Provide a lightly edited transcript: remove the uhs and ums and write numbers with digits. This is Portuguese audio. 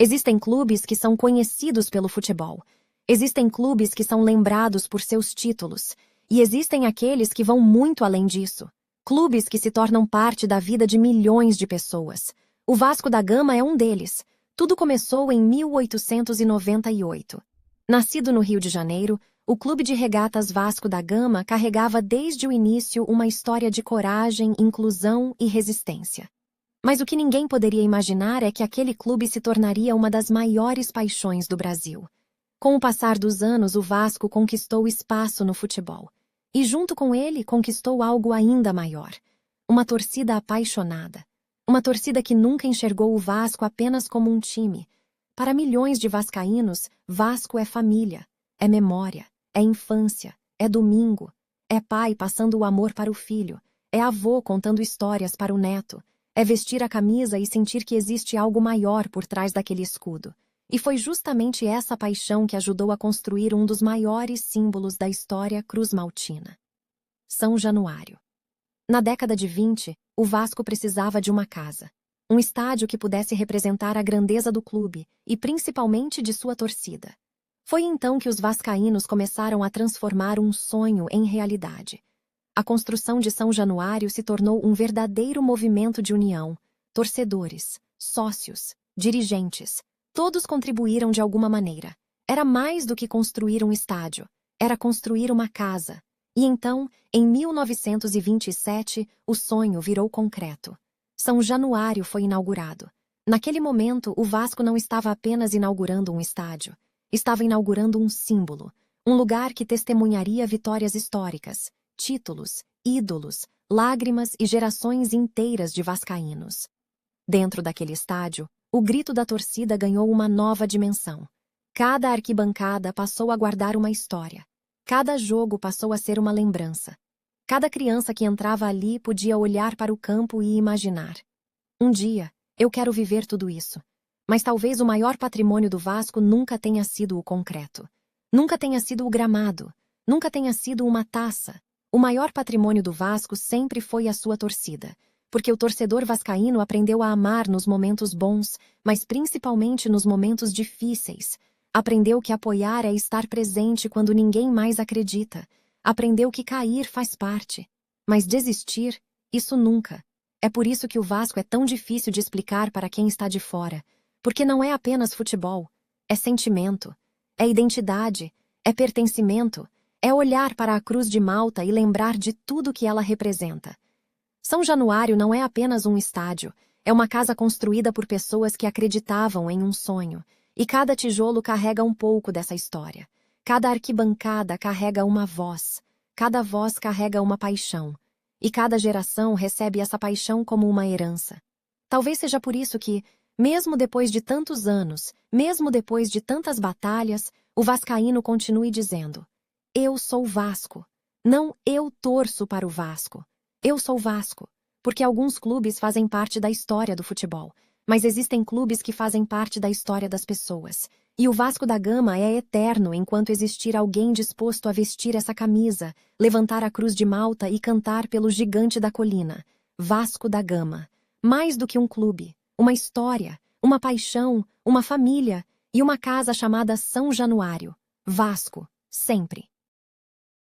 Existem clubes que são conhecidos pelo futebol. Existem clubes que são lembrados por seus títulos. E existem aqueles que vão muito além disso. Clubes que se tornam parte da vida de milhões de pessoas. O Vasco da Gama é um deles. Tudo começou em 1898. Nascido no Rio de Janeiro, o Clube de Regatas Vasco da Gama carregava desde o início uma história de coragem, inclusão e resistência. Mas o que ninguém poderia imaginar é que aquele clube se tornaria uma das maiores paixões do Brasil. Com o passar dos anos, o Vasco conquistou espaço no futebol. E junto com ele, conquistou algo ainda maior. Uma torcida apaixonada. Uma torcida que nunca enxergou o Vasco apenas como um time. Para milhões de vascaínos, Vasco é família, é memória, é infância, é domingo, é pai passando o amor para o filho, é avô contando histórias para o neto, é vestir a camisa e sentir que existe algo maior por trás daquele escudo. E foi justamente essa paixão que ajudou a construir um dos maiores símbolos da história cruz-maltina. São Januário. Na década de 20, o Vasco precisava de uma casa. Um estádio que pudesse representar a grandeza do clube e principalmente de sua torcida. Foi então que os vascaínos começaram a transformar um sonho em realidade. A construção de São Januário se tornou um verdadeiro movimento de união. Torcedores, sócios, dirigentes, todos contribuíram de alguma maneira. Era mais do que construir um estádio, era construir uma casa. E então, em 1927, o sonho virou concreto. São Januário foi inaugurado. Naquele momento, o Vasco não estava apenas inaugurando um estádio. Estava inaugurando um símbolo, um lugar que testemunharia vitórias históricas, títulos, ídolos, lágrimas e gerações inteiras de vascaínos. Dentro daquele estádio, o grito da torcida ganhou uma nova dimensão. Cada arquibancada passou a guardar uma história. Cada jogo passou a ser uma lembrança. Cada criança que entrava ali podia olhar para o campo e imaginar. Um dia, eu quero viver tudo isso. Mas talvez o maior patrimônio do Vasco nunca tenha sido o concreto. Nunca tenha sido o gramado. Nunca tenha sido uma taça. O maior patrimônio do Vasco sempre foi a sua torcida. Porque o torcedor vascaíno aprendeu a amar nos momentos bons, mas principalmente nos momentos difíceis. Aprendeu que apoiar é estar presente quando ninguém mais acredita. Aprendeu que cair faz parte. Mas desistir, isso nunca. É por isso que o Vasco é tão difícil de explicar para quem está de fora. Porque não é apenas futebol. É sentimento. É identidade. É pertencimento. É olhar para a Cruz de Malta e lembrar de tudo que ela representa. São Januário não é apenas um estádio. É uma casa construída por pessoas que acreditavam em um sonho. E cada tijolo carrega um pouco dessa história. Cada arquibancada carrega uma voz. Cada voz carrega uma paixão. E cada geração recebe essa paixão como uma herança. Talvez seja por isso que, mesmo depois de tantos anos, mesmo depois de tantas batalhas, o vascaíno continue dizendo: eu sou Vasco. Não eu torço para o Vasco. Eu sou Vasco. Porque alguns clubes fazem parte da história do futebol. Mas existem clubes que fazem parte da história das pessoas. E o Vasco da Gama é eterno enquanto existir alguém disposto a vestir essa camisa, levantar a Cruz de Malta e cantar pelo gigante da colina. Vasco da Gama. Mais do que um clube, uma história, uma paixão, uma família e uma casa chamada São Januário. Vasco, sempre.